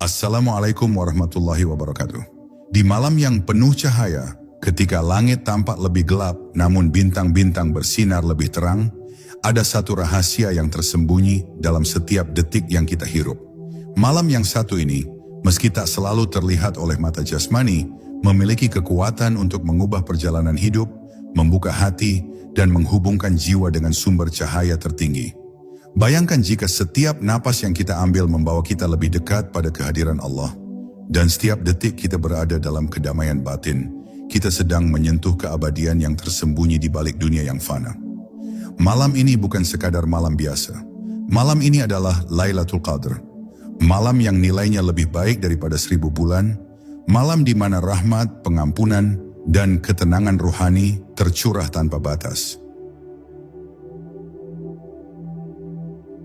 Assalamualaikum warahmatullahi wabarakatuh. Di malam yang penuh cahaya, ketika langit tampak lebih gelap namun bintang-bintang bersinar lebih terang, ada satu rahasia yang tersembunyi dalam setiap detik yang kita hirup. Malam yang satu ini, meski tak selalu terlihat oleh mata jasmani, memiliki kekuatan untuk mengubah perjalanan hidup, membuka hati, dan menghubungkan jiwa dengan sumber cahaya tertinggi. Bayangkan jika setiap napas yang kita ambil membawa kita lebih dekat pada kehadiran Allah, dan setiap detik kita berada dalam kedamaian batin, kita sedang menyentuh keabadian yang tersembunyi di balik dunia yang fana. Malam ini bukan sekadar malam biasa. Malam ini adalah Lailatul Qadar. Malam yang nilainya lebih baik daripada 1000 bulan. Malam di mana rahmat, pengampunan, dan ketenangan ruhani tercurah tanpa batas.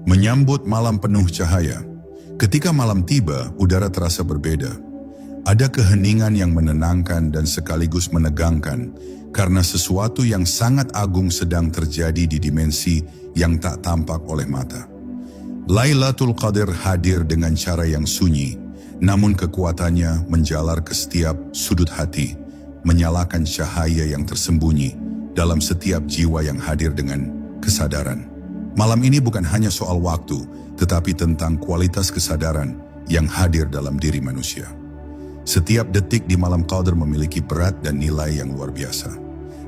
Menyambut malam penuh cahaya. Ketika malam tiba, udara terasa berbeda. Ada keheningan yang menenangkan dan sekaligus menegangkan, karena sesuatu yang sangat agung sedang terjadi di dimensi yang tak tampak oleh mata. Lailatul Qadar hadir dengan cara yang sunyi, namun kekuatannya menjalar ke setiap sudut hati, menyalakan cahaya yang tersembunyi dalam setiap jiwa yang hadir dengan kesadaran. Malam ini bukan hanya soal waktu, tetapi tentang kualitas kesadaran yang hadir dalam diri manusia. Setiap detik di malam Qadar memiliki berat dan nilai yang luar biasa.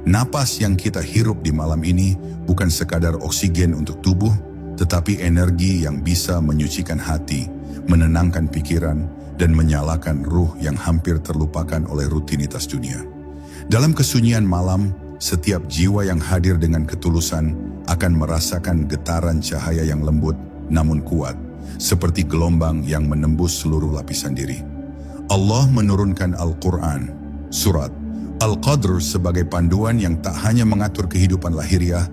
Napas yang kita hirup di malam ini bukan sekadar oksigen untuk tubuh, tetapi energi yang bisa menyucikan hati, menenangkan pikiran, dan menyalakan ruh yang hampir terlupakan oleh rutinitas dunia. Dalam kesunyian malam, setiap jiwa yang hadir dengan ketulusan akan merasakan getaran cahaya yang lembut namun kuat, seperti gelombang yang menembus seluruh lapisan diri. Allah menurunkan Al-Quran, surat Al-Qadr sebagai panduan yang tak hanya mengatur kehidupan lahiriah,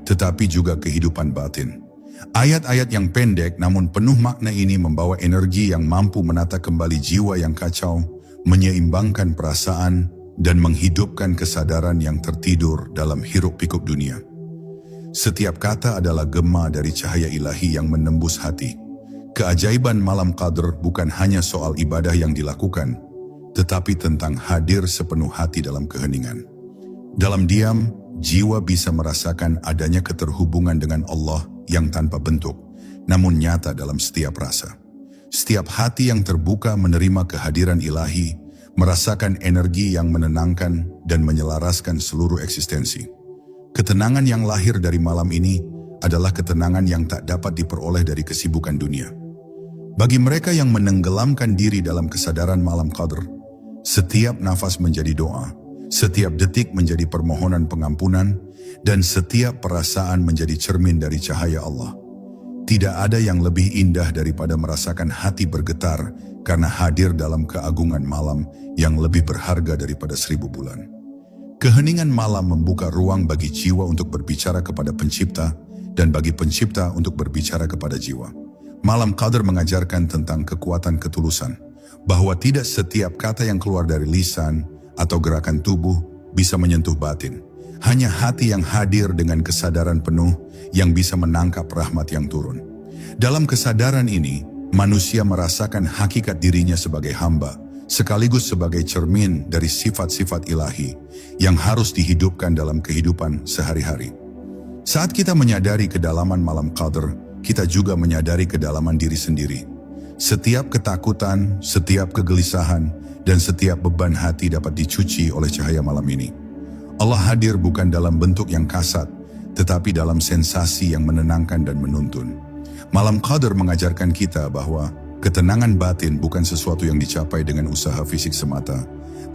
tetapi juga kehidupan batin. Ayat-ayat yang pendek namun penuh makna ini membawa energi yang mampu menata kembali jiwa yang kacau, menyeimbangkan perasaan, dan menghidupkan kesadaran yang tertidur dalam hiruk-pikuk dunia. Setiap kata adalah gema dari cahaya ilahi yang menembus hati. Keajaiban malam Qadar bukan hanya soal ibadah yang dilakukan, tetapi tentang hadir sepenuh hati dalam keheningan. Dalam diam, jiwa bisa merasakan adanya keterhubungan dengan Allah yang tanpa bentuk, namun nyata dalam setiap rasa. Setiap hati yang terbuka menerima kehadiran ilahi, merasakan energi yang menenangkan dan menyelaraskan seluruh eksistensi. Ketenangan yang lahir dari malam ini adalah ketenangan yang tak dapat diperoleh dari kesibukan dunia. Bagi mereka yang menenggelamkan diri dalam kesadaran malam Qadar, setiap nafas menjadi doa, setiap detik menjadi permohonan pengampunan, dan setiap perasaan menjadi cermin dari cahaya Allah. Tidak ada yang lebih indah daripada merasakan hati bergetar karena hadir dalam keagungan malam yang lebih berharga daripada 1000 bulan. Keheningan malam membuka ruang bagi jiwa untuk berbicara kepada pencipta dan bagi pencipta untuk berbicara kepada jiwa. Malam Qadar mengajarkan tentang kekuatan ketulusan, bahwa tidak setiap kata yang keluar dari lisan atau gerakan tubuh bisa menyentuh batin. Hanya hati yang hadir dengan kesadaran penuh yang bisa menangkap rahmat yang turun. Dalam kesadaran ini, manusia merasakan hakikat dirinya sebagai hamba, sekaligus sebagai cermin dari sifat-sifat ilahi yang harus dihidupkan dalam kehidupan sehari-hari. Saat kita menyadari kedalaman malam Qadar, kita juga menyadari kedalaman diri sendiri. Setiap ketakutan, setiap kegelisahan, dan setiap beban hati dapat dicuci oleh cahaya malam ini. Allah hadir bukan dalam bentuk yang kasat, tetapi dalam sensasi yang menenangkan dan menuntun. Malam Qadar mengajarkan kita bahwa ketenangan batin bukan sesuatu yang dicapai dengan usaha fisik semata,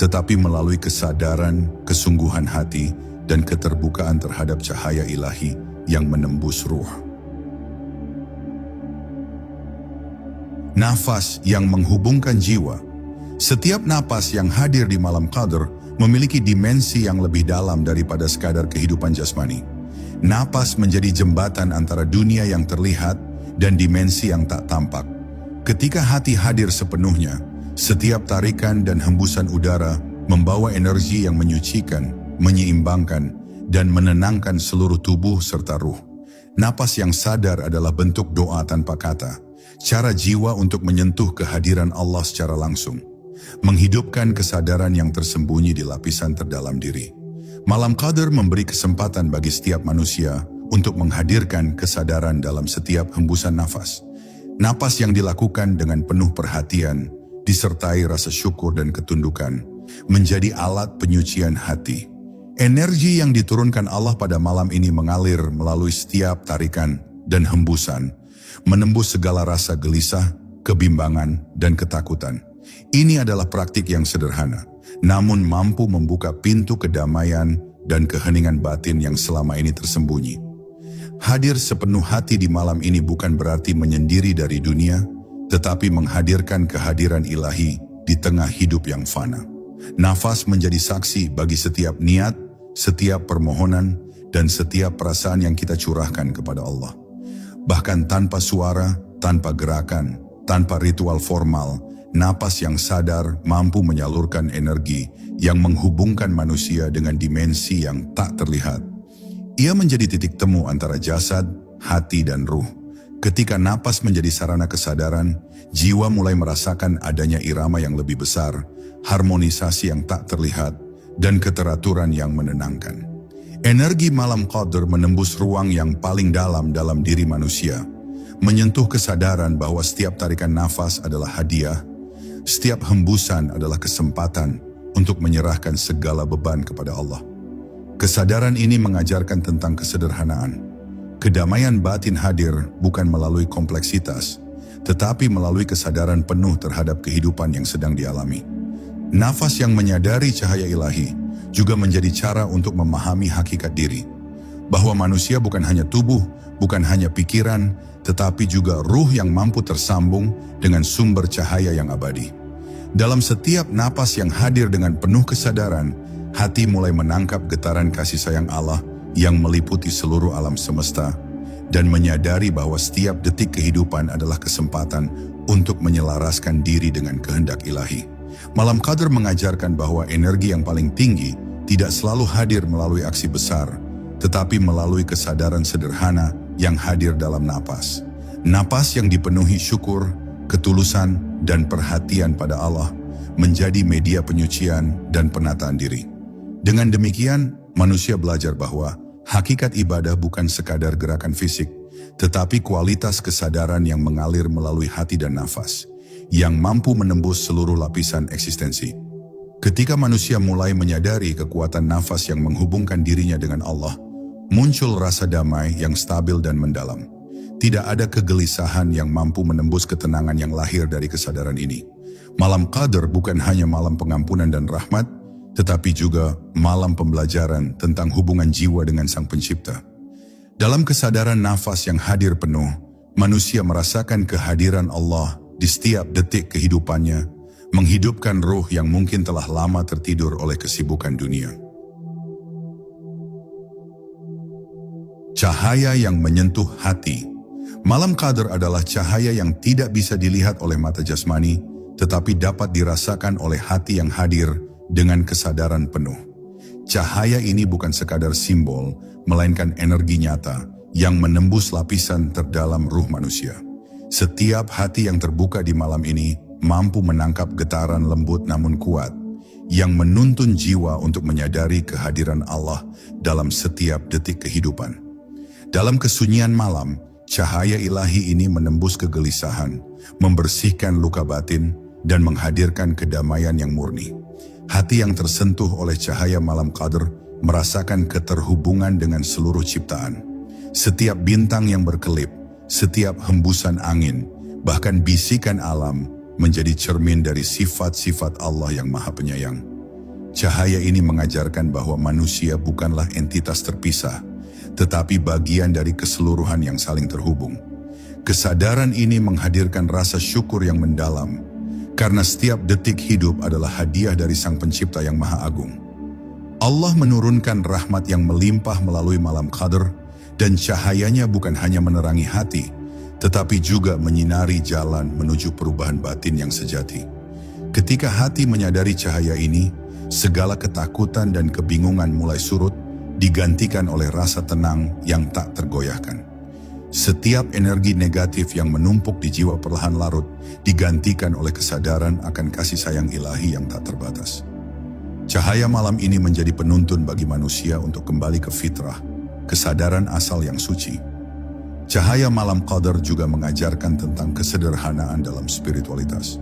tetapi melalui kesadaran, kesungguhan hati, dan keterbukaan terhadap cahaya ilahi yang menembus ruh. Nafas yang menghubungkan jiwa. Setiap napas yang hadir di malam Qadar memiliki dimensi yang lebih dalam daripada sekadar kehidupan jasmani. Napas menjadi jembatan antara dunia yang terlihat dan dimensi yang tak tampak. Ketika hati hadir sepenuhnya, setiap tarikan dan hembusan udara membawa energi yang menyucikan, menyeimbangkan, dan menenangkan seluruh tubuh serta ruh. Napas yang sadar adalah bentuk doa tanpa kata. cara jiwa untuk menyentuh kehadiran Allah secara langsung, menghidupkan kesadaran yang tersembunyi di lapisan terdalam diri. Malam Qadar memberi kesempatan bagi setiap manusia untuk menghadirkan kesadaran dalam setiap hembusan nafas. Napas yang dilakukan dengan penuh perhatian, disertai rasa syukur dan ketundukan, menjadi alat penyucian hati. Energi yang diturunkan Allah pada malam ini mengalir melalui setiap tarikan dan hembusan, menembus segala rasa gelisah, kebimbangan, dan ketakutan. Ini adalah praktik yang sederhana, namun mampu membuka pintu kedamaian dan keheningan batin yang selama ini tersembunyi. Hadir sepenuh hati di malam ini bukan berarti menyendiri dari dunia, tetapi menghadirkan kehadiran ilahi di tengah hidup yang fana. Nafas menjadi saksi bagi setiap niat, setiap permohonan, dan setiap perasaan yang kita curahkan kepada Allah. Bahkan tanpa suara, tanpa gerakan, tanpa ritual formal, napas yang sadar mampu menyalurkan energi yang menghubungkan manusia dengan dimensi yang tak terlihat. Ia menjadi titik temu antara jasad, hati, dan ruh. Ketika napas menjadi sarana kesadaran, jiwa mulai merasakan adanya irama yang lebih besar, harmonisasi yang tak terlihat, dan keteraturan yang menenangkan. Energi malam Qadar menembus ruang yang paling dalam diri manusia, menyentuh kesadaran bahwa setiap tarikan nafas adalah hadiah, setiap hembusan adalah kesempatan untuk menyerahkan segala beban kepada Allah. Kesadaran ini mengajarkan tentang kesederhanaan. Kedamaian batin hadir bukan melalui kompleksitas, tetapi melalui kesadaran penuh terhadap kehidupan yang sedang dialami. Nafas yang menyadari cahaya ilahi juga menjadi cara untuk memahami hakikat diri, bahwa manusia bukan hanya tubuh, bukan hanya pikiran, tetapi juga ruh yang mampu tersambung dengan sumber cahaya yang abadi. Dalam setiap napas yang hadir dengan penuh kesadaran, hati mulai menangkap getaran kasih sayang Allah yang meliputi seluruh alam semesta, dan menyadari bahwa setiap detik kehidupan adalah kesempatan untuk menyelaraskan diri dengan kehendak ilahi. Malam Qadar mengajarkan bahwa energi yang paling tinggi tidak selalu hadir melalui aksi besar, tetapi melalui kesadaran sederhana yang hadir dalam napas. Napas yang dipenuhi syukur, ketulusan, dan perhatian pada Allah menjadi media penyucian dan penataan diri. Dengan demikian, manusia belajar bahwa hakikat ibadah bukan sekadar gerakan fisik, tetapi kualitas kesadaran yang mengalir melalui hati dan nafas, yang mampu menembus seluruh lapisan eksistensi. Ketika manusia mulai menyadari kekuatan nafas yang menghubungkan dirinya dengan Allah, muncul rasa damai yang stabil dan mendalam. Tidak ada kegelisahan yang mampu menembus ketenangan yang lahir dari kesadaran ini. Malam Qadar bukan hanya malam pengampunan dan rahmat, tetapi juga malam pembelajaran tentang hubungan jiwa dengan Sang Pencipta. Dalam kesadaran nafas yang hadir penuh, manusia merasakan kehadiran Allah di setiap detik kehidupannya, menghidupkan ruh yang mungkin telah lama tertidur oleh kesibukan dunia. Cahaya yang menyentuh hati. Malam Qadar adalah cahaya yang tidak bisa dilihat oleh mata jasmani, tetapi dapat dirasakan oleh hati yang hadir dengan kesadaran penuh. Cahaya ini bukan sekadar simbol, melainkan energi nyata yang menembus lapisan terdalam ruh manusia. Setiap hati yang terbuka di malam ini mampu menangkap getaran lembut namun kuat, yang menuntun jiwa untuk menyadari kehadiran Allah dalam setiap detik kehidupan. Dalam kesunyian malam, cahaya ilahi ini menembus kegelisahan, membersihkan luka batin, dan menghadirkan kedamaian yang murni. Hati yang tersentuh oleh cahaya malam Qadar merasakan keterhubungan dengan seluruh ciptaan. Setiap bintang yang berkelip, setiap hembusan angin, bahkan bisikan alam menjadi cermin dari sifat-sifat Allah yang Maha Penyayang. Cahaya ini mengajarkan bahwa manusia bukanlah entitas terpisah, tetapi bagian dari keseluruhan yang saling terhubung. Kesadaran ini menghadirkan rasa syukur yang mendalam, karena setiap detik hidup adalah hadiah dari Sang Pencipta yang Maha Agung. Allah menurunkan rahmat yang melimpah melalui malam Qadar, dan cahayanya bukan hanya menerangi hati, tetapi juga menyinari jalan menuju perubahan batin yang sejati. Ketika hati menyadari cahaya ini, segala ketakutan dan kebingungan mulai surut, digantikan oleh rasa tenang yang tak tergoyahkan. Setiap energi negatif yang menumpuk di jiwa perlahan larut digantikan oleh kesadaran akan kasih sayang ilahi yang tak terbatas. Cahaya malam ini menjadi penuntun bagi manusia untuk kembali ke fitrah, kesadaran asal yang suci. Cahaya malam Qadar juga mengajarkan tentang kesederhanaan dalam spiritualitas.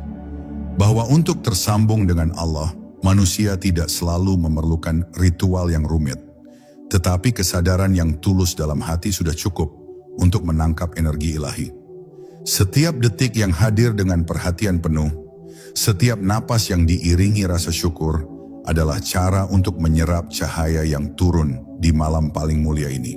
Bahwa untuk tersambung dengan Allah, manusia tidak selalu memerlukan ritual yang rumit. Tetapi kesadaran yang tulus dalam hati sudah cukup untuk menangkap energi ilahi. Setiap detik yang hadir dengan perhatian penuh, setiap napas yang diiringi rasa syukur adalah cara untuk menyerap cahaya yang turun di malam paling mulia ini.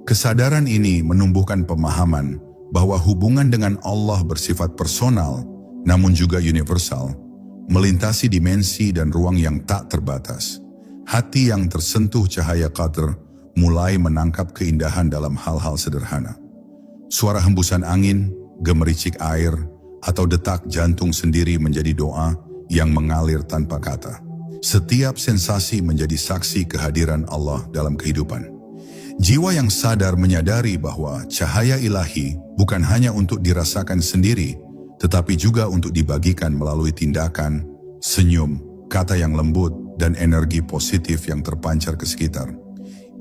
Kesadaran ini menumbuhkan pemahaman bahwa hubungan dengan Allah bersifat personal namun juga universal, melintasi dimensi dan ruang yang tak terbatas. Hati yang tersentuh cahaya Qadar mulai menangkap keindahan dalam hal-hal sederhana. Suara hembusan angin, gemericik air, atau detak jantung sendiri menjadi doa yang mengalir tanpa kata. Setiap sensasi menjadi saksi kehadiran Allah dalam kehidupan. Jiwa yang sadar menyadari bahwa cahaya ilahi bukan hanya untuk dirasakan sendiri, tetapi juga untuk dibagikan melalui tindakan, senyum, kata yang lembut, dan energi positif yang terpancar ke sekitar.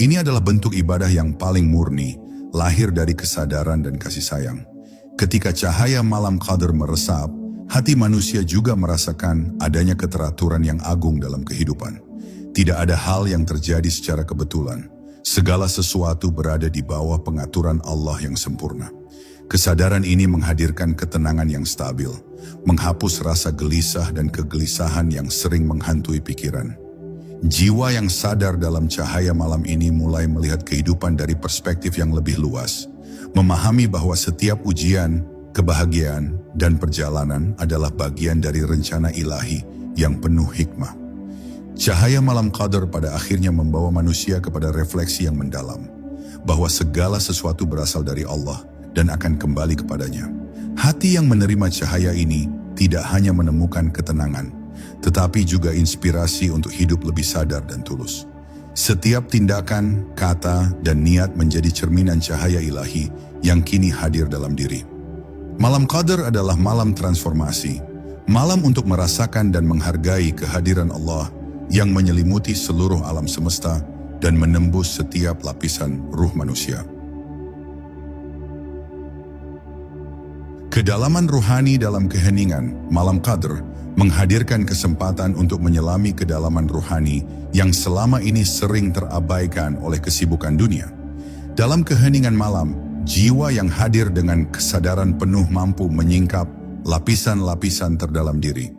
Ini adalah bentuk ibadah yang paling murni, lahir dari kesadaran dan kasih sayang. Ketika cahaya malam Qadar meresap, hati manusia juga merasakan adanya keteraturan yang agung dalam kehidupan. Tidak ada hal yang terjadi secara kebetulan. Segala sesuatu berada di bawah pengaturan Allah yang sempurna. Kesadaran ini menghadirkan ketenangan yang stabil, menghapus rasa gelisah dan kegelisahan yang sering menghantui pikiran. Jiwa yang sadar dalam cahaya malam ini mulai melihat kehidupan dari perspektif yang lebih luas, memahami bahwa setiap ujian, kebahagiaan, dan perjalanan adalah bagian dari rencana ilahi yang penuh hikmah. Cahaya malam Qadar pada akhirnya membawa manusia kepada refleksi yang mendalam, bahwa segala sesuatu berasal dari Allah dan akan kembali kepadanya. Hati yang menerima cahaya ini tidak hanya menemukan ketenangan, tetapi juga inspirasi untuk hidup lebih sadar dan tulus. Setiap tindakan, kata, dan niat menjadi cerminan cahaya ilahi yang kini hadir dalam diri. Malam Qadar adalah malam transformasi, malam untuk merasakan dan menghargai kehadiran Allah yang menyelimuti seluruh alam semesta dan menembus setiap lapisan ruh manusia. Kedalaman ruhani dalam keheningan, malam Qadar menghadirkan kesempatan untuk menyelami kedalaman ruhani yang selama ini sering terabaikan oleh kesibukan dunia. Dalam keheningan malam, jiwa yang hadir dengan kesadaran penuh mampu menyingkap lapisan-lapisan terdalam diri.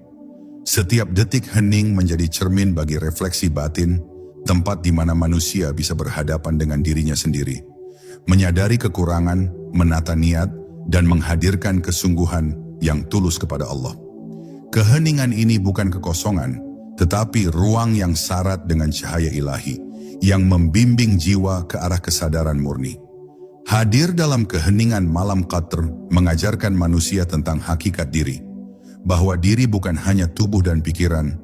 Setiap detik hening menjadi cermin bagi refleksi batin, tempat di mana manusia bisa berhadapan dengan dirinya sendiri, menyadari kekurangan, menata niat, dan menghadirkan kesungguhan yang tulus kepada Allah. Keheningan ini bukan kekosongan, tetapi ruang yang syarat dengan cahaya ilahi, yang membimbing jiwa ke arah kesadaran murni. Hadir dalam keheningan malam Qadar mengajarkan manusia tentang hakikat diri, bahwa diri bukan hanya tubuh dan pikiran,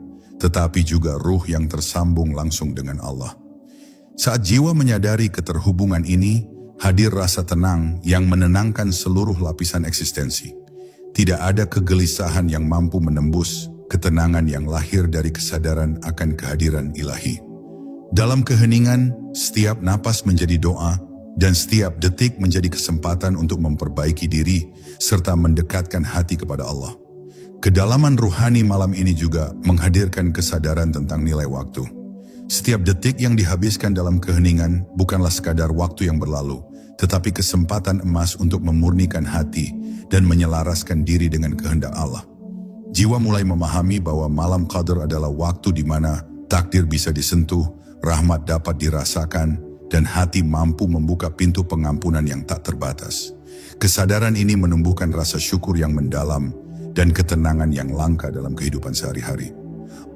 tetapi juga ruh yang tersambung langsung dengan Allah. Saat jiwa menyadari keterhubungan ini, hadir rasa tenang yang menenangkan seluruh lapisan eksistensi. Tidak ada kegelisahan yang mampu menembus ketenangan yang lahir dari kesadaran akan kehadiran ilahi. Dalam keheningan, setiap napas menjadi doa dan setiap detik menjadi kesempatan untuk memperbaiki diri serta mendekatkan hati kepada Allah. Kedalaman ruhani malam ini juga menghadirkan kesadaran tentang nilai waktu. Setiap detik yang dihabiskan dalam keheningan bukanlah sekadar waktu yang berlalu, tetapi kesempatan emas untuk memurnikan hati dan menyelaraskan diri dengan kehendak Allah. Jiwa mulai memahami bahwa malam Qadar adalah waktu di mana takdir bisa disentuh, rahmat dapat dirasakan, dan hati mampu membuka pintu pengampunan yang tak terbatas. Kesadaran ini menumbuhkan rasa syukur yang mendalam dan ketenangan yang langka dalam kehidupan sehari-hari.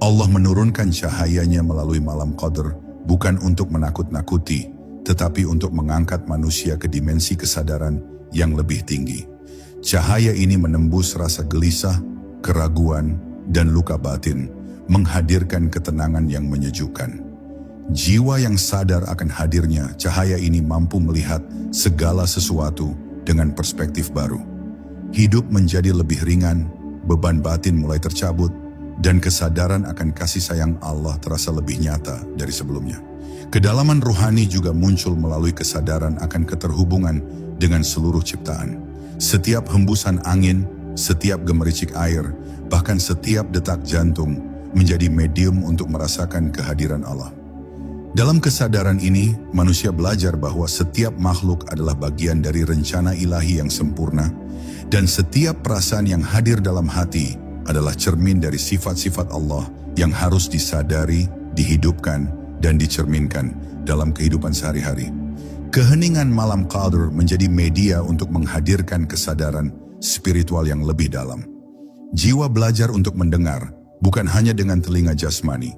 Allah menurunkan cahayanya melalui malam Qadar bukan untuk menakut-nakuti, tetapi untuk mengangkat manusia ke dimensi kesadaran yang lebih tinggi. Cahaya ini menembus rasa gelisah, keraguan, dan luka batin, menghadirkan ketenangan yang menyejukkan. Jiwa yang sadar akan hadirnya cahaya ini mampu melihat segala sesuatu dengan perspektif baru. Hidup menjadi lebih ringan, beban batin mulai tercabut, dan kesadaran akan kasih sayang Allah terasa lebih nyata dari sebelumnya. Kedalaman rohani juga muncul melalui kesadaran akan keterhubungan dengan seluruh ciptaan. Setiap hembusan angin, setiap gemericik air, bahkan setiap detak jantung menjadi medium untuk merasakan kehadiran Allah. Dalam kesadaran ini, manusia belajar bahwa setiap makhluk adalah bagian dari rencana ilahi yang sempurna, dan setiap perasaan yang hadir dalam hati adalah cermin dari sifat-sifat Allah yang harus disadari, dihidupkan, dan dicerminkan dalam kehidupan sehari-hari. Keheningan malam Qadr menjadi media untuk menghadirkan kesadaran spiritual yang lebih dalam. Jiwa belajar untuk mendengar, bukan hanya dengan telinga jasmani,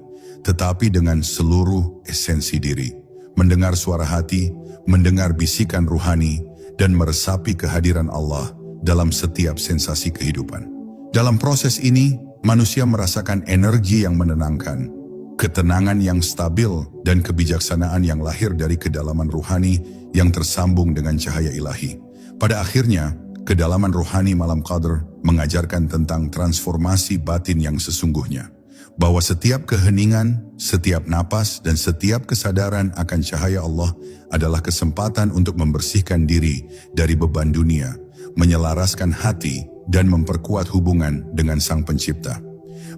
tetapi dengan seluruh esensi diri. Mendengar suara hati, mendengar bisikan ruhani, dan meresapi kehadiran Allah dalam setiap sensasi kehidupan. Dalam proses ini, manusia merasakan energi yang menenangkan, ketenangan yang stabil, dan kebijaksanaan yang lahir dari kedalaman ruhani yang tersambung dengan cahaya ilahi. Pada akhirnya, kedalaman ruhani malam Qadr mengajarkan tentang transformasi batin yang sesungguhnya. Bahwa setiap keheningan, setiap napas, dan setiap kesadaran akan cahaya Allah adalah kesempatan untuk membersihkan diri dari beban dunia, menyelaraskan hati, dan memperkuat hubungan dengan Sang Pencipta.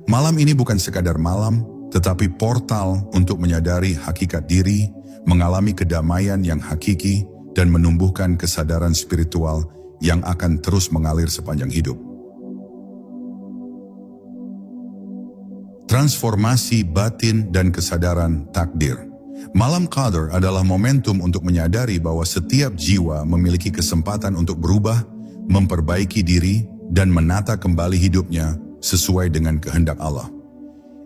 Malam ini bukan sekadar malam, tetapi portal untuk menyadari hakikat diri, mengalami kedamaian yang hakiki, dan menumbuhkan kesadaran spiritual yang akan terus mengalir sepanjang hidup. Transformasi batin dan kesadaran takdir. Malam Qadr adalah momentum untuk menyadari bahwa setiap jiwa memiliki kesempatan untuk berubah, memperbaiki diri, dan menata kembali hidupnya sesuai dengan kehendak Allah.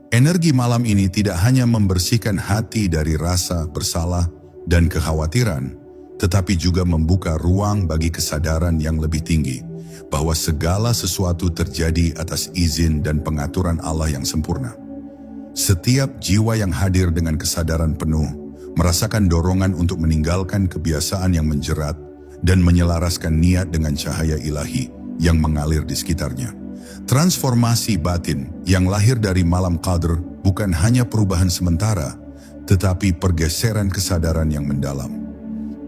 Energi malam ini tidak hanya membersihkan hati dari rasa bersalah dan kekhawatiran, tetapi juga membuka ruang bagi kesadaran yang lebih tinggi, bahwa segala sesuatu terjadi atas izin dan pengaturan Allah yang sempurna. Setiap jiwa yang hadir dengan kesadaran penuh, merasakan dorongan untuk meninggalkan kebiasaan yang menjerat dan menyelaraskan niat dengan cahaya ilahi yang mengalir di sekitarnya. Transformasi batin yang lahir dari malam Qadr bukan hanya perubahan sementara, tetapi pergeseran kesadaran yang mendalam.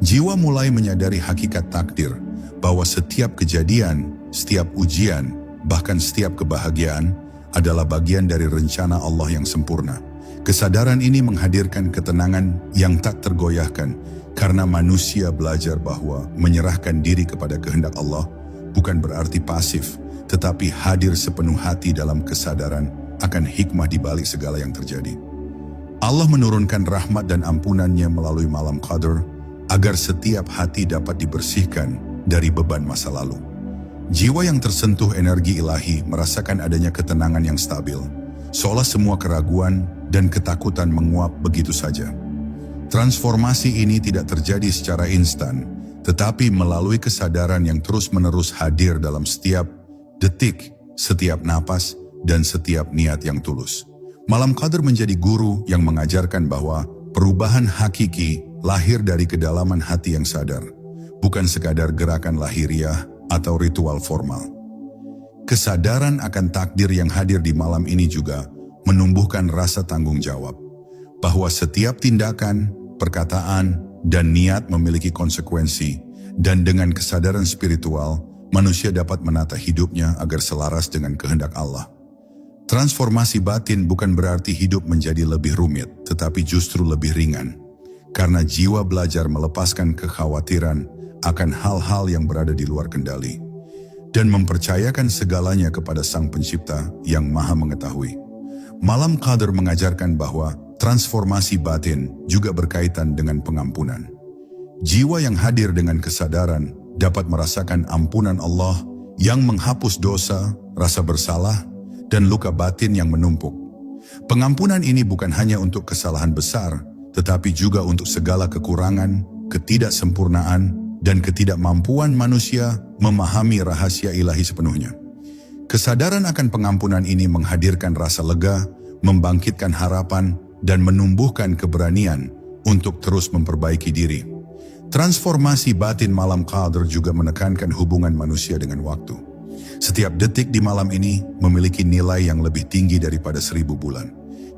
Jiwa mulai menyadari hakikat takdir, bahwa setiap kejadian, setiap ujian, bahkan setiap kebahagiaan adalah bagian dari rencana Allah yang sempurna. Kesadaran ini menghadirkan ketenangan yang tak tergoyahkan karena manusia belajar bahwa menyerahkan diri kepada kehendak Allah bukan berarti pasif, tetapi hadir sepenuh hati dalam kesadaran akan hikmah di balik segala yang terjadi. Allah menurunkan rahmat dan ampunannya melalui malam Qadr agar setiap hati dapat dibersihkan dari beban masa lalu. Jiwa yang tersentuh energi ilahi merasakan adanya ketenangan yang stabil, seolah semua keraguan dan ketakutan menguap begitu saja. Transformasi ini tidak terjadi secara instan, tetapi melalui kesadaran yang terus-menerus hadir dalam setiap detik, setiap napas, dan setiap niat yang tulus. Malam Qadr menjadi guru yang mengajarkan bahwa perubahan hakiki lahir dari kedalaman hati yang sadar, bukan sekadar gerakan lahiriah atau ritual formal. Kesadaran akan takdir yang hadir di malam ini juga menumbuhkan rasa tanggung jawab, bahwa setiap tindakan, perkataan, dan niat memiliki konsekuensi, dan dengan kesadaran spiritual, manusia dapat menata hidupnya agar selaras dengan kehendak Allah. Transformasi batin bukan berarti hidup menjadi lebih rumit, tetapi justru lebih ringan, karena jiwa belajar melepaskan kekhawatiran akan hal-hal yang berada di luar kendali, dan mempercayakan segalanya kepada Sang Pencipta yang Maha Mengetahui. Malam Qadr mengajarkan bahwa transformasi batin juga berkaitan dengan pengampunan. Jiwa yang hadir dengan kesadaran dapat merasakan ampunan Allah yang menghapus dosa, rasa bersalah, dan luka batin yang menumpuk. Pengampunan ini bukan hanya untuk kesalahan besar, tetapi juga untuk segala kekurangan, ketidaksempurnaan, dan ketidakmampuan manusia memahami rahasia ilahi sepenuhnya. Kesadaran akan pengampunan ini menghadirkan rasa lega, membangkitkan harapan, dan menumbuhkan keberanian untuk terus memperbaiki diri. Transformasi batin malam Qadr juga menekankan hubungan manusia dengan waktu. Setiap detik di malam ini memiliki nilai yang lebih tinggi daripada 1000 bulan.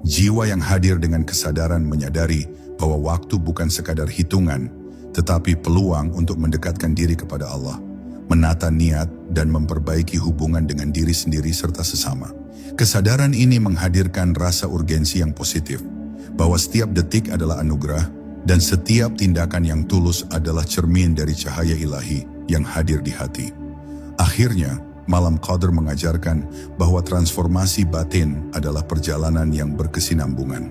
Jiwa yang hadir dengan kesadaran menyadari bahwa waktu bukan sekadar hitungan, tetapi peluang untuk mendekatkan diri kepada Allah, menata niat dan memperbaiki hubungan dengan diri sendiri serta sesama. Kesadaran ini menghadirkan rasa urgensi yang positif, bahwa setiap detik adalah anugerah dan setiap tindakan yang tulus adalah cermin dari cahaya ilahi yang hadir di hati. Akhirnya, malam Qadr mengajarkan bahwa transformasi batin adalah perjalanan yang berkesinambungan.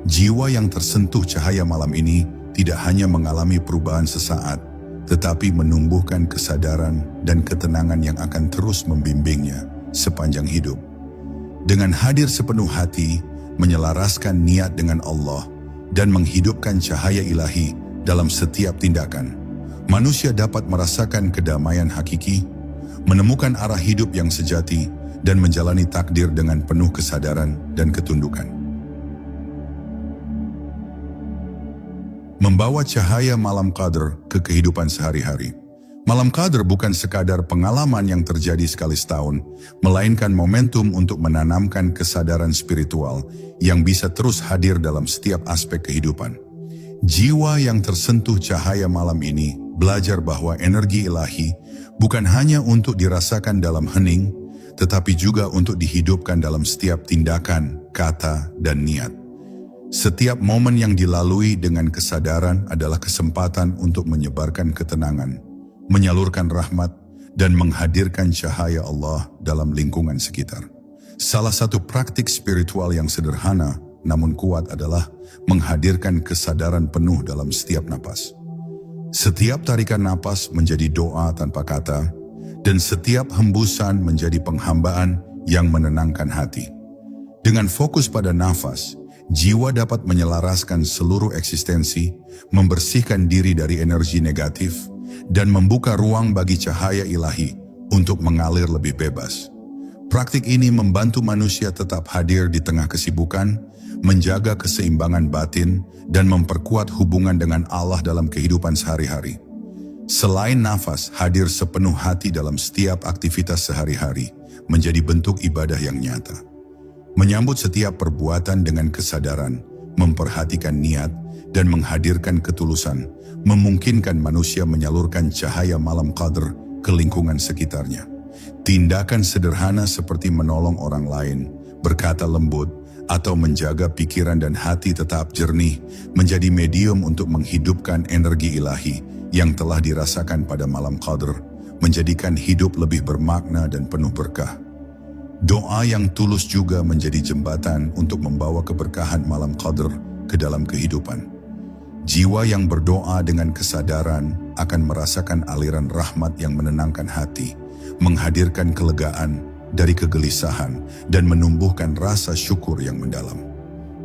Jiwa yang tersentuh cahaya malam ini tidak hanya mengalami perubahan sesaat, tetapi menumbuhkan kesadaran dan ketenangan yang akan terus membimbingnya sepanjang hidup. Dengan hadir sepenuh hati, menyelaraskan niat dengan Allah, dan menghidupkan cahaya ilahi dalam setiap tindakan, manusia dapat merasakan kedamaian hakiki, menemukan arah hidup yang sejati, dan menjalani takdir dengan penuh kesadaran dan ketundukan. Membawa cahaya malam Qadr ke kehidupan sehari-hari. Malam Qadr bukan sekadar pengalaman yang terjadi sekali setahun, melainkan momentum untuk menanamkan kesadaran spiritual yang bisa terus hadir dalam setiap aspek kehidupan. Jiwa yang tersentuh cahaya malam ini belajar bahwa energi ilahi bukan hanya untuk dirasakan dalam hening, tetapi juga untuk dihidupkan dalam setiap tindakan, kata, dan niat. Setiap momen yang dilalui dengan kesadaran adalah kesempatan untuk menyebarkan ketenangan, menyalurkan rahmat, dan menghadirkan cahaya Allah dalam lingkungan sekitar. Salah satu praktik spiritual yang sederhana namun kuat adalah menghadirkan kesadaran penuh dalam setiap napas. Setiap tarikan napas menjadi doa tanpa kata, dan setiap hembusan menjadi penghambaan yang menenangkan hati. Dengan fokus pada nafas, jiwa dapat menyelaraskan seluruh eksistensi, membersihkan diri dari energi negatif, dan membuka ruang bagi cahaya ilahi untuk mengalir lebih bebas. Praktik ini membantu manusia tetap hadir di tengah kesibukan, menjaga keseimbangan batin, dan memperkuat hubungan dengan Allah dalam kehidupan sehari-hari. Selain nafas, hadir sepenuh hati dalam setiap aktivitas sehari-hari menjadi bentuk ibadah yang nyata. Menyambut setiap perbuatan dengan kesadaran, memperhatikan niat, dan menghadirkan ketulusan, memungkinkan manusia menyalurkan cahaya malam Qadr ke lingkungan sekitarnya. Tindakan sederhana seperti menolong orang lain, berkata lembut, atau menjaga pikiran dan hati tetap jernih, menjadi medium untuk menghidupkan energi ilahi yang telah dirasakan pada malam Qadr, menjadikan hidup lebih bermakna dan penuh berkah. Doa yang tulus juga menjadi jembatan untuk membawa keberkahan malam Qadr ke dalam kehidupan. Jiwa yang berdoa dengan kesadaran akan merasakan aliran rahmat yang menenangkan hati, menghadirkan kelegaan dari kegelisahan, dan menumbuhkan rasa syukur yang mendalam.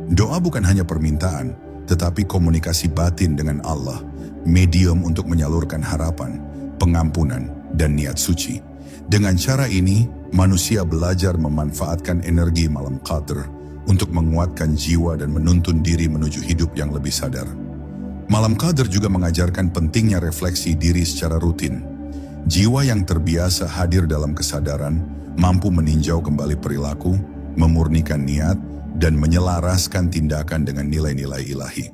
Doa bukan hanya permintaan, tetapi komunikasi batin dengan Allah, medium untuk menyalurkan harapan, pengampunan, dan niat suci. Dengan cara ini, manusia belajar memanfaatkan energi malam Qadr untuk menguatkan jiwa dan menuntun diri menuju hidup yang lebih sadar. Malam Qadr juga mengajarkan pentingnya refleksi diri secara rutin. Jiwa yang terbiasa hadir dalam kesadaran mampu meninjau kembali perilaku, memurnikan niat, dan menyelaraskan tindakan dengan nilai-nilai ilahi.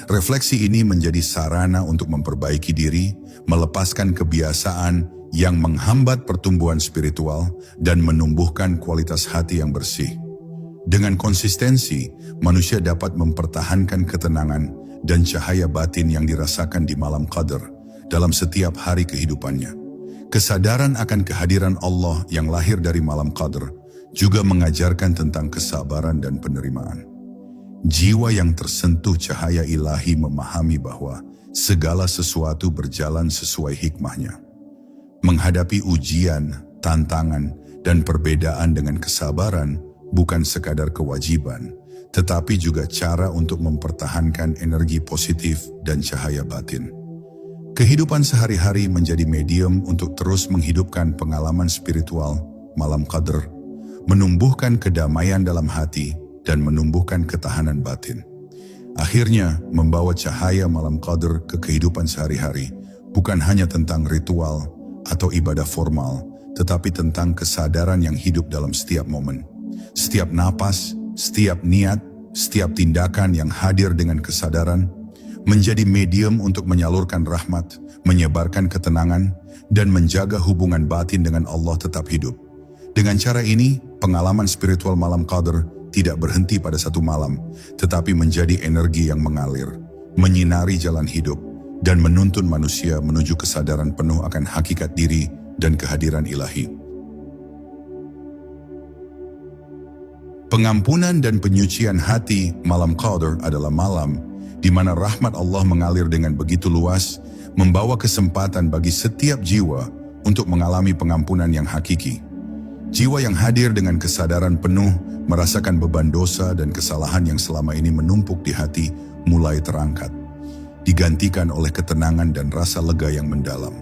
Refleksi ini menjadi sarana untuk memperbaiki diri, melepaskan kebiasaan yang menghambat pertumbuhan spiritual, dan menumbuhkan kualitas hati yang bersih. Dengan konsistensi, manusia dapat mempertahankan ketenangan dan cahaya batin yang dirasakan di malam Qadr dalam setiap hari kehidupannya. Kesadaran akan kehadiran Allah yang lahir dari malam Qadr juga mengajarkan tentang kesabaran dan penerimaan. Jiwa yang tersentuh cahaya ilahi memahami bahwa segala sesuatu berjalan sesuai hikmahnya. Menghadapi ujian, tantangan, dan perbedaan dengan kesabaran bukan sekadar kewajiban, tetapi juga cara untuk mempertahankan energi positif dan cahaya batin. Kehidupan sehari-hari menjadi medium untuk terus menghidupkan pengalaman spiritual malam Qadr, menumbuhkan kedamaian dalam hati, dan menumbuhkan ketahanan batin. Akhirnya, membawa cahaya malam qadar ke kehidupan sehari-hari, bukan hanya tentang ritual atau ibadah formal, tetapi tentang kesadaran yang hidup dalam setiap momen. Setiap napas, setiap niat, setiap tindakan yang hadir dengan kesadaran, menjadi medium untuk menyalurkan rahmat, menyebarkan ketenangan, dan menjaga hubungan batin dengan Allah tetap hidup. Dengan cara ini, pengalaman spiritual malam qadar tidak berhenti pada satu malam, tetapi menjadi energi yang mengalir, menyinari jalan hidup, dan menuntun manusia menuju kesadaran penuh akan hakikat diri dan kehadiran ilahi. Pengampunan dan penyucian hati malam qadar adalah malam di mana rahmat Allah mengalir dengan begitu luas, membawa kesempatan bagi setiap jiwa untuk mengalami pengampunan yang hakiki. Jiwa yang hadir dengan kesadaran penuh merasakan beban dosa dan kesalahan yang selama ini menumpuk di hati mulai terangkat, digantikan oleh ketenangan dan rasa lega yang mendalam.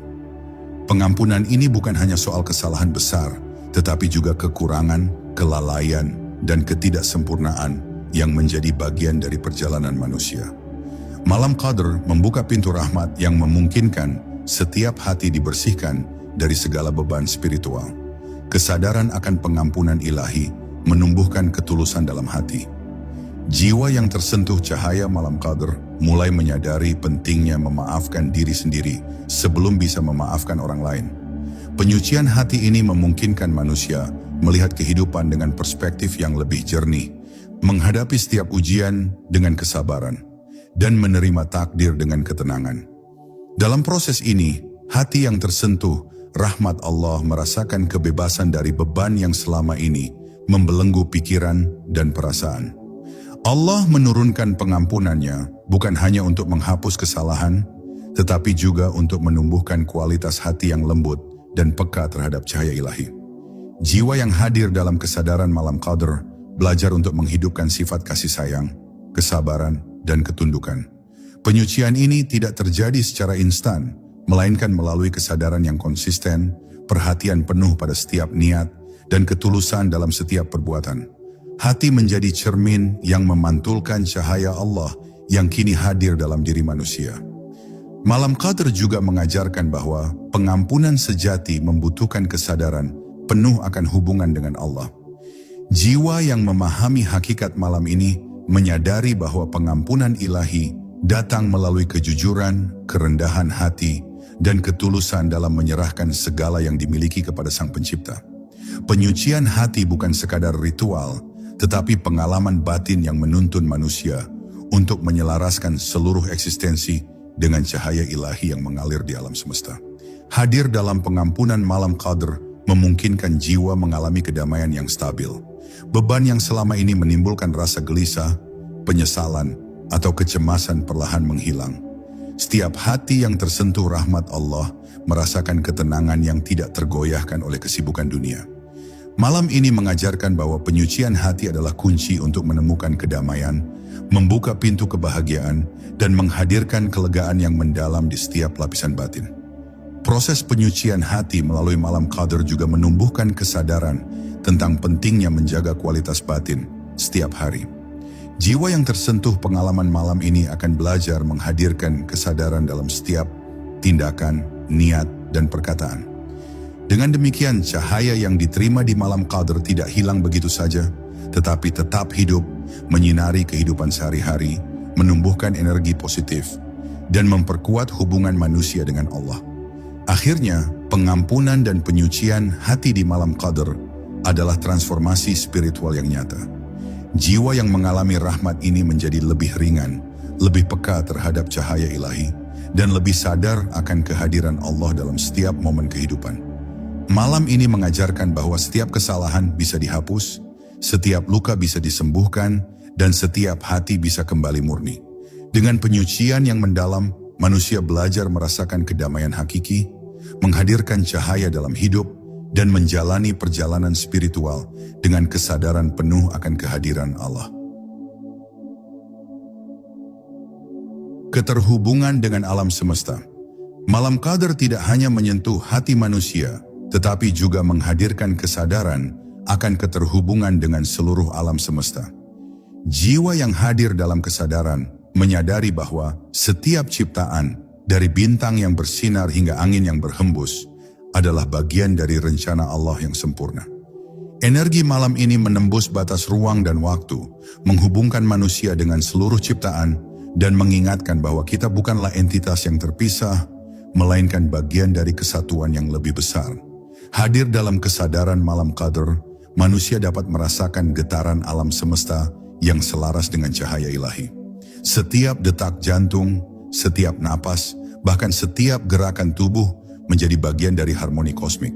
Pengampunan ini bukan hanya soal kesalahan besar, tetapi juga kekurangan, kelalaian, dan ketidaksempurnaan yang menjadi bagian dari perjalanan manusia. Malam qadar membuka pintu rahmat yang memungkinkan setiap hati dibersihkan dari segala beban spiritual. Kesadaran akan pengampunan ilahi menumbuhkan ketulusan dalam hati. Jiwa yang tersentuh cahaya malam qadar mulai menyadari pentingnya memaafkan diri sendiri sebelum bisa memaafkan orang lain. Penyucian hati ini memungkinkan manusia melihat kehidupan dengan perspektif yang lebih jernih, menghadapi setiap ujian dengan kesabaran, dan menerima takdir dengan ketenangan. Dalam proses ini, hati yang tersentuh rahmat Allah merasakan kebebasan dari beban yang selama ini membelenggu pikiran dan perasaan. Allah menurunkan pengampunannya bukan hanya untuk menghapus kesalahan, tetapi juga untuk menumbuhkan kualitas hati yang lembut dan peka terhadap cahaya ilahi. Jiwa yang hadir dalam kesadaran malam qadar belajar untuk menghidupkan sifat kasih sayang, kesabaran, dan ketundukan. Penyucian ini tidak terjadi secara instan, melainkan melalui kesadaran yang konsisten, perhatian penuh pada setiap niat, dan ketulusan dalam setiap perbuatan. Hati menjadi cermin yang memantulkan cahaya Allah yang kini hadir dalam diri manusia. Malam qadar juga mengajarkan bahwa pengampunan sejati membutuhkan kesadaran penuh akan hubungan dengan Allah. Jiwa yang memahami hakikat malam ini menyadari bahwa pengampunan ilahi datang melalui kejujuran, kerendahan hati, dan ketulusan dalam menyerahkan segala yang dimiliki kepada Sang Pencipta. Penyucian hati bukan sekadar ritual, tetapi pengalaman batin yang menuntun manusia untuk menyelaraskan seluruh eksistensi dengan cahaya ilahi yang mengalir di alam semesta. Hadir dalam pengampunan malam qadar memungkinkan jiwa mengalami kedamaian yang stabil. Beban yang selama ini menimbulkan rasa gelisah, penyesalan, atau kecemasan perlahan menghilang. Setiap hati yang tersentuh rahmat Allah merasakan ketenangan yang tidak tergoyahkan oleh kesibukan dunia. Malam ini mengajarkan bahwa penyucian hati adalah kunci untuk menemukan kedamaian, membuka pintu kebahagiaan, dan menghadirkan kelegaan yang mendalam di setiap lapisan batin. Proses penyucian hati melalui malam qadar juga menumbuhkan kesadaran tentang pentingnya menjaga kualitas batin setiap hari. Jiwa yang tersentuh pengalaman malam ini akan belajar menghadirkan kesadaran dalam setiap tindakan, niat, dan perkataan. Dengan demikian, cahaya yang diterima di malam qadar tidak hilang begitu saja, tetapi tetap hidup, menyinari kehidupan sehari-hari, menumbuhkan energi positif, dan memperkuat hubungan manusia dengan Allah. Akhirnya, pengampunan dan penyucian hati di malam qadar adalah transformasi spiritual yang nyata. Jiwa yang mengalami rahmat ini menjadi lebih ringan, lebih peka terhadap cahaya ilahi, dan lebih sadar akan kehadiran Allah dalam setiap momen kehidupan. Malam ini mengajarkan bahwa setiap kesalahan bisa dihapus, setiap luka bisa disembuhkan, dan setiap hati bisa kembali murni. Dengan penyucian yang mendalam, manusia belajar merasakan kedamaian hakiki, menghadirkan cahaya dalam hidup, dan menjalani perjalanan spiritual dengan kesadaran penuh akan kehadiran Allah. Keterhubungan dengan alam semesta. Malam qadar tidak hanya menyentuh hati manusia, tetapi juga menghadirkan kesadaran akan keterhubungan dengan seluruh alam semesta. Jiwa yang hadir dalam kesadaran menyadari bahwa setiap ciptaan, dari bintang yang bersinar hingga angin yang berhembus, adalah bagian dari rencana Allah yang sempurna. Energi malam ini menembus batas ruang dan waktu, menghubungkan manusia dengan seluruh ciptaan, dan mengingatkan bahwa kita bukanlah entitas yang terpisah, melainkan bagian dari kesatuan yang lebih besar. Hadir dalam kesadaran malam Qadar, manusia dapat merasakan getaran alam semesta yang selaras dengan cahaya ilahi. Setiap detak jantung, setiap napas, bahkan setiap gerakan tubuh menjadi bagian dari harmoni kosmik.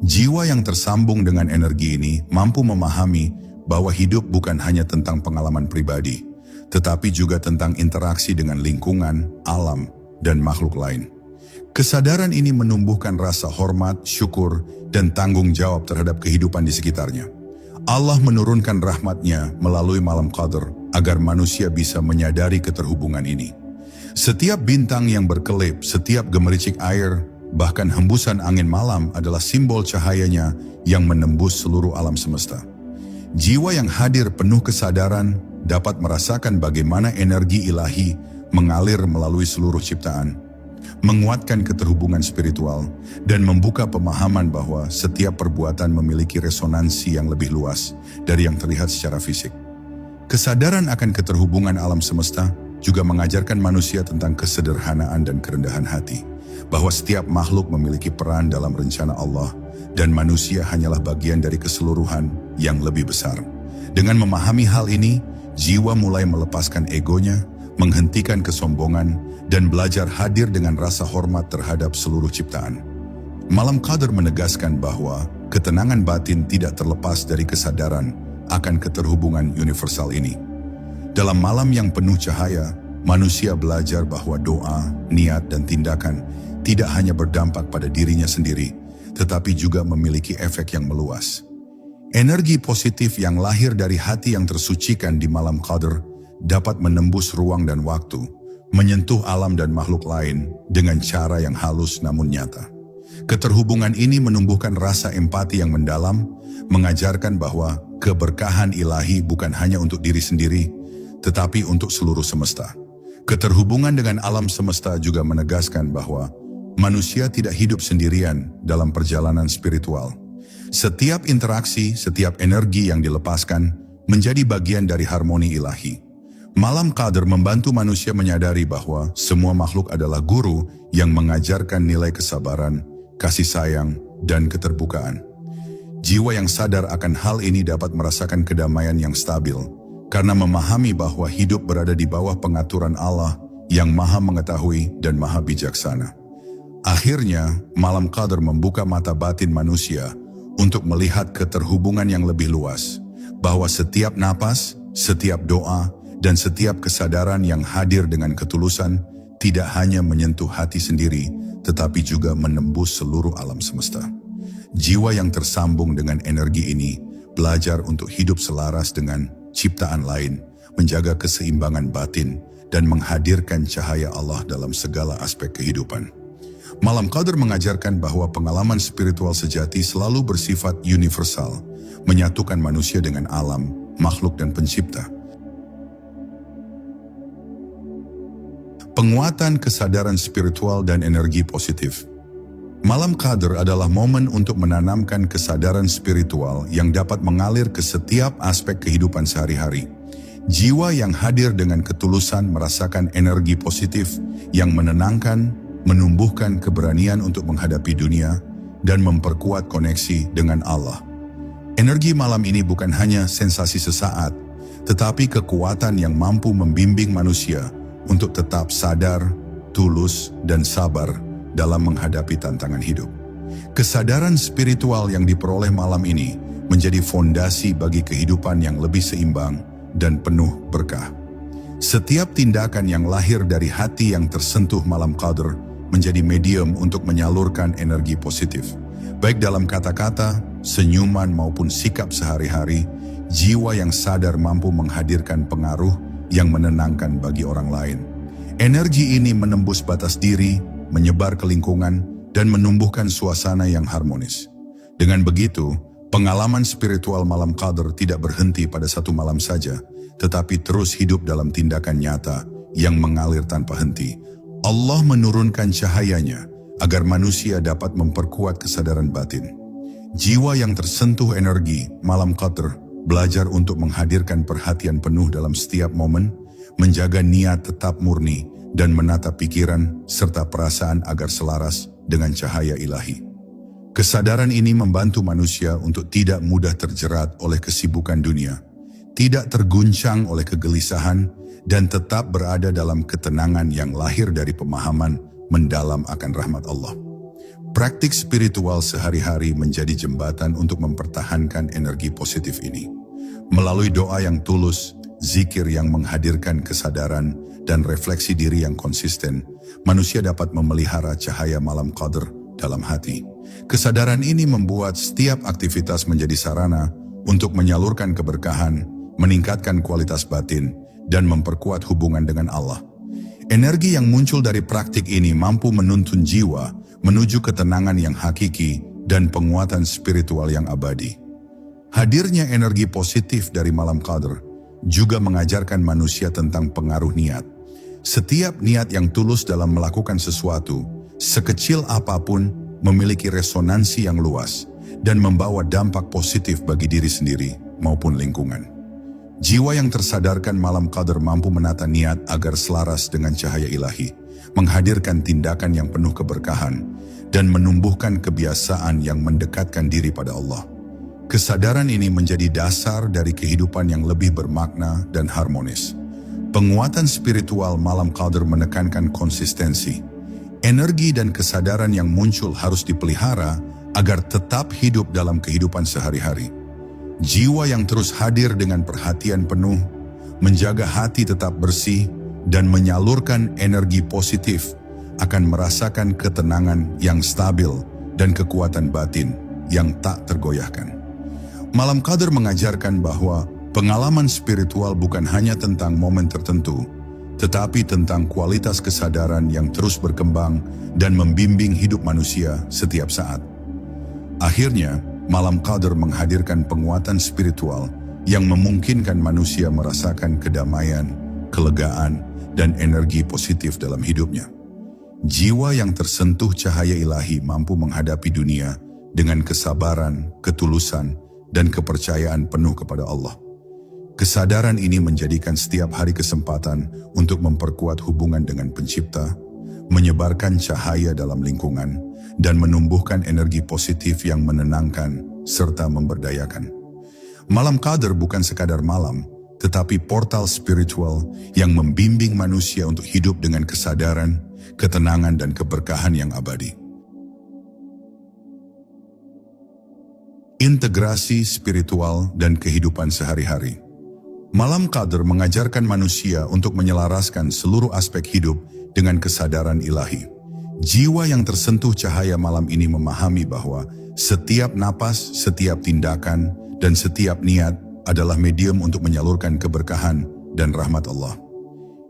Jiwa yang tersambung dengan energi ini mampu memahami bahwa hidup bukan hanya tentang pengalaman pribadi, tetapi juga tentang interaksi dengan lingkungan, alam, dan makhluk lain. Kesadaran ini menumbuhkan rasa hormat, syukur, dan tanggung jawab terhadap kehidupan di sekitarnya. Allah menurunkan rahmat-Nya melalui malam Qadar agar manusia bisa menyadari keterhubungan ini. Setiap bintang yang berkelip, setiap gemericik air, bahkan hembusan angin malam adalah simbol cahayanya yang menembus seluruh alam semesta. Jiwa yang hadir penuh kesadaran dapat merasakan bagaimana energi ilahi mengalir melalui seluruh ciptaan, menguatkan keterhubungan spiritual, dan membuka pemahaman bahwa setiap perbuatan memiliki resonansi yang lebih luas dari yang terlihat secara fisik. Kesadaran akan keterhubungan alam semesta juga mengajarkan manusia tentang kesederhanaan dan kerendahan hati, bahwa setiap makhluk memiliki peran dalam rencana Allah dan manusia hanyalah bagian dari keseluruhan yang lebih besar. Dengan memahami hal ini, jiwa mulai melepaskan egonya, menghentikan kesombongan, dan belajar hadir dengan rasa hormat terhadap seluruh ciptaan. Malam Qadar menegaskan bahwa ketenangan batin tidak terlepas dari kesadaran akan keterhubungan universal ini. Dalam malam yang penuh cahaya, manusia belajar bahwa doa, niat, dan tindakan tidak hanya berdampak pada dirinya sendiri, tetapi juga memiliki efek yang meluas. Energi positif yang lahir dari hati yang tersucikan di malam Qadar dapat menembus ruang dan waktu, menyentuh alam dan makhluk lain dengan cara yang halus namun nyata. Keterhubungan ini menumbuhkan rasa empati yang mendalam, mengajarkan bahwa keberkahan ilahi bukan hanya untuk diri sendiri, tetapi untuk seluruh semesta. Keterhubungan dengan alam semesta juga menegaskan bahwa manusia tidak hidup sendirian dalam perjalanan spiritual. Setiap interaksi, setiap energi yang dilepaskan menjadi bagian dari harmoni ilahi. Malam Qadar membantu manusia menyadari bahwa semua makhluk adalah guru yang mengajarkan nilai kesabaran, kasih sayang, dan keterbukaan. Jiwa yang sadar akan hal ini dapat merasakan kedamaian yang stabil, karena memahami bahwa hidup berada di bawah pengaturan Allah yang maha mengetahui dan maha bijaksana. Akhirnya, malam Qadar membuka mata batin manusia untuk melihat keterhubungan yang lebih luas, bahwa setiap napas, setiap doa, dan setiap kesadaran yang hadir dengan ketulusan tidak hanya menyentuh hati sendiri, tetapi juga menembus seluruh alam semesta. Jiwa yang tersambung dengan energi ini belajar untuk hidup selaras dengan ciptaan lain, menjaga keseimbangan batin, dan menghadirkan cahaya Allah dalam segala aspek kehidupan. Malam Qadar mengajarkan bahwa pengalaman spiritual sejati selalu bersifat universal, menyatukan manusia dengan alam, makhluk, dan pencipta. Penguatan kesadaran spiritual dan energi positif. Malam Qadar adalah momen untuk menanamkan kesadaran spiritual yang dapat mengalir ke setiap aspek kehidupan sehari-hari. Jiwa yang hadir dengan ketulusan merasakan energi positif yang menenangkan, menumbuhkan keberanian untuk menghadapi dunia, dan memperkuat koneksi dengan Allah. Energi malam ini bukan hanya sensasi sesaat, tetapi kekuatan yang mampu membimbing manusia untuk tetap sadar, tulus, dan sabar dalam menghadapi tantangan hidup. Kesadaran spiritual yang diperoleh malam ini menjadi fondasi bagi kehidupan yang lebih seimbang dan penuh berkah. Setiap tindakan yang lahir dari hati yang tersentuh malam Qadar menjadi medium untuk menyalurkan energi positif. Baik dalam kata-kata, senyuman maupun sikap sehari-hari, jiwa yang sadar mampu menghadirkan pengaruh yang menenangkan bagi orang lain. Energi ini menembus batas diri, menyebar ke lingkungan, dan menumbuhkan suasana yang harmonis. Dengan begitu, Pengalaman spiritual malam Qadar tidak berhenti pada satu malam saja, tetapi terus hidup dalam tindakan nyata yang mengalir tanpa henti. Allah menurunkan cahayanya agar manusia dapat memperkuat kesadaran batin. Jiwa yang tersentuh energi malam Qadar belajar untuk menghadirkan perhatian penuh dalam setiap momen, menjaga niat tetap murni, dan menata pikiran serta perasaan agar selaras dengan cahaya ilahi. Kesadaran ini membantu manusia untuk tidak mudah terjerat oleh kesibukan dunia, tidak terguncang oleh kegelisahan, dan tetap berada dalam ketenangan yang lahir dari pemahaman mendalam akan rahmat Allah. Praktik spiritual sehari-hari menjadi jembatan untuk mempertahankan energi positif ini. Melalui doa yang tulus, zikir yang menghadirkan kesadaran, dan refleksi diri yang konsisten, manusia dapat memelihara cahaya malam Qadar dalam hati. Kesadaran ini membuat setiap aktivitas menjadi sarana untuk menyalurkan keberkahan, meningkatkan kualitas batin, dan memperkuat hubungan dengan Allah. Energi yang muncul dari praktik ini mampu menuntun jiwa menuju ketenangan yang hakiki dan penguatan spiritual yang abadi. Hadirnya energi positif dari malam Qadar juga mengajarkan manusia tentang pengaruh niat. Setiap niat yang tulus dalam melakukan sesuatu, sekecil apapun, memiliki resonansi yang luas dan membawa dampak positif bagi diri sendiri maupun lingkungan. Jiwa yang tersadarkan malam Qadar mampu menata niat agar selaras dengan cahaya ilahi, menghadirkan tindakan yang penuh keberkahan, dan menumbuhkan kebiasaan yang mendekatkan diri pada Allah. Kesadaran ini menjadi dasar dari kehidupan yang lebih bermakna dan harmonis. Penguatan spiritual malam Qadar menekankan konsistensi. Energi dan kesadaran yang muncul harus dipelihara agar tetap hidup dalam kehidupan sehari-hari. Jiwa yang terus hadir dengan perhatian penuh, menjaga hati tetap bersih, dan menyalurkan energi positif akan merasakan ketenangan yang stabil dan kekuatan batin yang tak tergoyahkan. Malam Qadar mengajarkan bahwa pengalaman spiritual bukan hanya tentang momen tertentu, tetapi tentang kualitas kesadaran yang terus berkembang dan membimbing hidup manusia setiap saat. Akhirnya, malam Qadar menghadirkan penguatan spiritual yang memungkinkan manusia merasakan kedamaian, kelegaan, dan energi positif dalam hidupnya. Jiwa yang tersentuh cahaya ilahi mampu menghadapi dunia dengan kesabaran, ketulusan, dan kepercayaan penuh kepada Allah. Kesadaran ini menjadikan setiap hari kesempatan untuk memperkuat hubungan dengan Pencipta, menyebarkan cahaya dalam lingkungan, dan menumbuhkan energi positif yang menenangkan serta memberdayakan. Malam Qadar bukan sekadar malam, tetapi portal spiritual yang membimbing manusia untuk hidup dengan kesadaran, ketenangan, dan keberkahan yang abadi. Integrasi spiritual dan kehidupan sehari-hari. Malam Qadar mengajarkan manusia untuk menyelaraskan seluruh aspek hidup dengan kesadaran ilahi. Jiwa yang tersentuh cahaya malam ini memahami bahwa setiap napas, setiap tindakan, dan setiap niat adalah medium untuk menyalurkan keberkahan dan rahmat Allah.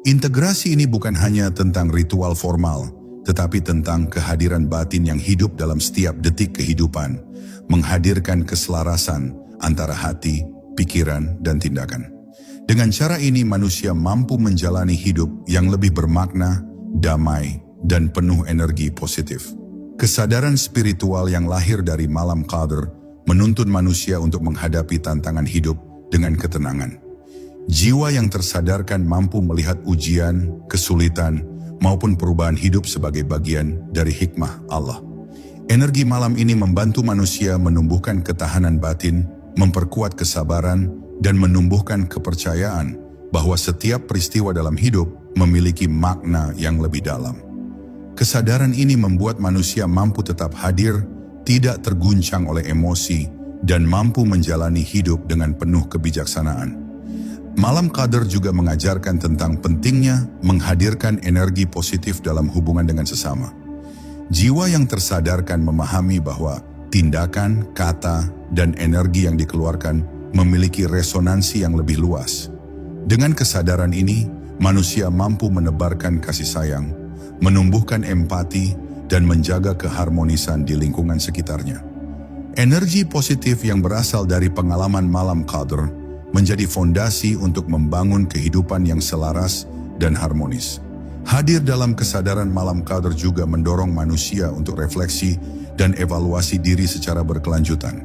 Integrasi ini bukan hanya tentang ritual formal, tetapi tentang kehadiran batin yang hidup dalam setiap detik kehidupan, menghadirkan keselarasan antara hati, pikiran, dan tindakan. Dengan cara ini manusia mampu menjalani hidup yang lebih bermakna, damai, dan penuh energi positif. Kesadaran spiritual yang lahir dari malam Qadar menuntun manusia untuk menghadapi tantangan hidup dengan ketenangan. Jiwa yang tersadarkan mampu melihat ujian, kesulitan, maupun perubahan hidup sebagai bagian dari hikmah Allah. Energi malam ini membantu manusia menumbuhkan ketahanan batin, memperkuat kesabaran, dan menumbuhkan kepercayaan bahwa setiap peristiwa dalam hidup memiliki makna yang lebih dalam. Kesadaran ini membuat manusia mampu tetap hadir, tidak terguncang oleh emosi, dan mampu menjalani hidup dengan penuh kebijaksanaan. Malam Qadar juga mengajarkan tentang pentingnya menghadirkan energi positif dalam hubungan dengan sesama. Jiwa yang tersadarkan memahami bahwa tindakan, kata, dan energi yang dikeluarkan memiliki resonansi yang lebih luas. Dengan kesadaran ini, manusia mampu menebarkan kasih sayang, menumbuhkan empati, dan menjaga keharmonisan di lingkungan sekitarnya. Energi positif yang berasal dari pengalaman malam Qadr menjadi fondasi untuk membangun kehidupan yang selaras dan harmonis. Hadir dalam kesadaran malam Qadr juga mendorong manusia untuk refleksi dan evaluasi diri secara berkelanjutan.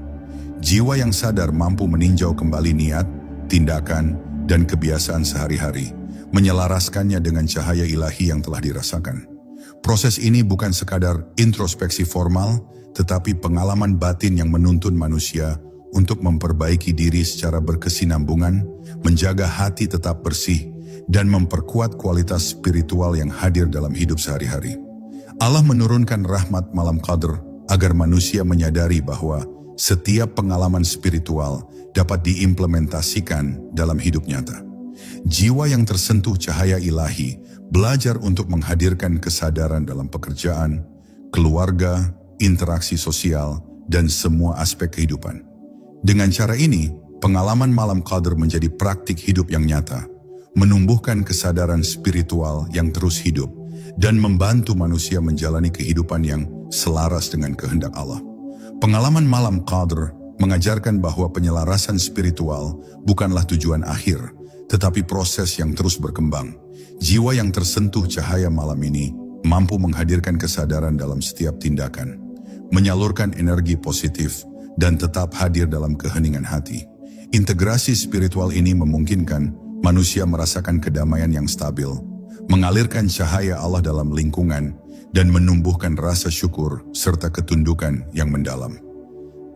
Jiwa yang sadar mampu meninjau kembali niat, tindakan, dan kebiasaan sehari-hari, menyelaraskannya dengan cahaya ilahi yang telah dirasakan. Proses ini bukan sekadar introspeksi formal, tetapi pengalaman batin yang menuntun manusia untuk memperbaiki diri secara berkesinambungan, menjaga hati tetap bersih, dan memperkuat kualitas spiritual yang hadir dalam hidup sehari-hari. Allah menurunkan rahmat malam Qadr agar manusia menyadari bahwa setiap pengalaman spiritual dapat diimplementasikan dalam hidup nyata. Jiwa yang tersentuh cahaya ilahi belajar untuk menghadirkan kesadaran dalam pekerjaan, keluarga, interaksi sosial, dan semua aspek kehidupan. Dengan cara ini, pengalaman malam Qadr menjadi praktik hidup yang nyata, menumbuhkan kesadaran spiritual yang terus hidup, dan membantu manusia menjalani kehidupan yang selaras dengan kehendak Allah. Pengalaman malam Qadr mengajarkan bahwa penyelarasan spiritual bukanlah tujuan akhir, tetapi proses yang terus berkembang. Jiwa yang tersentuh cahaya malam ini mampu menghadirkan kesadaran dalam setiap tindakan, menyalurkan energi positif, dan tetap hadir dalam keheningan hati. Integrasi spiritual ini memungkinkan manusia merasakan kedamaian yang stabil, mengalirkan cahaya Allah dalam lingkungan, dan menumbuhkan rasa syukur serta ketundukan yang mendalam.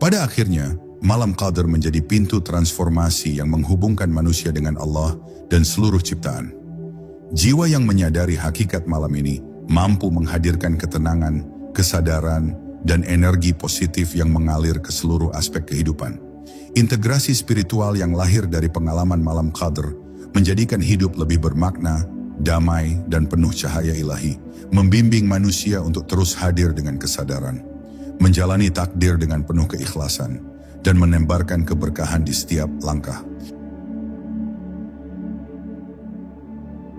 Pada akhirnya, malam Qadr menjadi pintu transformasi yang menghubungkan manusia dengan Allah dan seluruh ciptaan. Jiwa yang menyadari hakikat malam ini mampu menghadirkan ketenangan, kesadaran, dan energi positif yang mengalir ke seluruh aspek kehidupan. Integrasi spiritual yang lahir dari pengalaman malam Qadr menjadikan hidup lebih bermakna, damai, dan penuh cahaya ilahi, membimbing manusia untuk terus hadir dengan kesadaran, menjalani takdir dengan penuh keikhlasan, dan menembarkan keberkahan di setiap langkah.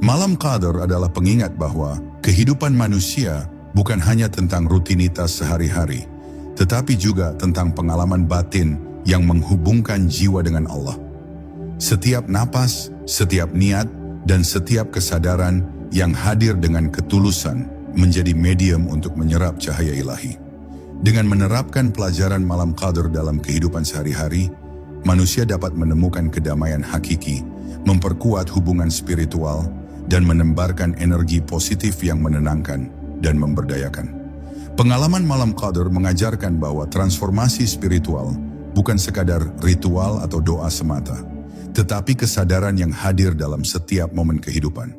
Malam Qadr adalah pengingat bahwa kehidupan manusia bukan hanya tentang rutinitas sehari-hari, tetapi juga tentang pengalaman batin yang menghubungkan jiwa dengan Allah. Setiap napas, setiap niat, dan setiap kesadaran yang hadir dengan ketulusan menjadi medium untuk menyerap cahaya ilahi. Dengan menerapkan pelajaran malam Qadr dalam kehidupan sehari-hari, manusia dapat menemukan kedamaian hakiki, memperkuat hubungan spiritual, dan menembarkan energi positif yang menenangkan dan memberdayakan. Pengalaman malam Qadr mengajarkan bahwa transformasi spiritual bukan sekadar ritual atau doa semata, tetapi kesadaran yang hadir dalam setiap momen kehidupan.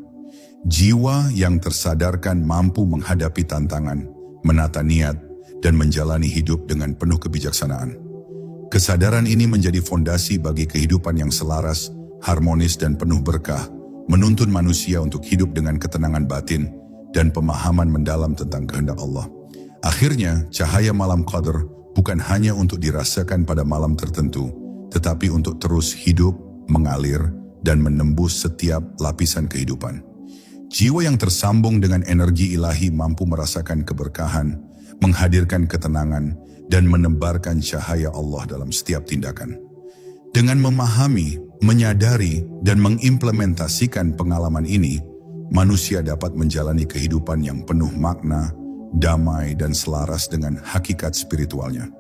Jiwa yang tersadarkan mampu menghadapi tantangan, menata niat, dan menjalani hidup dengan penuh kebijaksanaan. Kesadaran ini menjadi fondasi bagi kehidupan yang selaras, harmonis, dan penuh berkah, menuntun manusia untuk hidup dengan ketenangan batin dan pemahaman mendalam tentang kehendak Allah. Akhirnya, cahaya malam Qadr bukan hanya untuk dirasakan pada malam tertentu, tetapi untuk terus hidup, mengalir, dan menembus setiap lapisan kehidupan. Jiwa yang tersambung dengan energi ilahi mampu merasakan keberkahan, menghadirkan ketenangan, dan menebarkan cahaya Allah dalam setiap tindakan. Dengan memahami, menyadari, dan mengimplementasikan pengalaman ini, manusia dapat menjalani kehidupan yang penuh makna, damai, dan selaras dengan hakikat spiritualnya.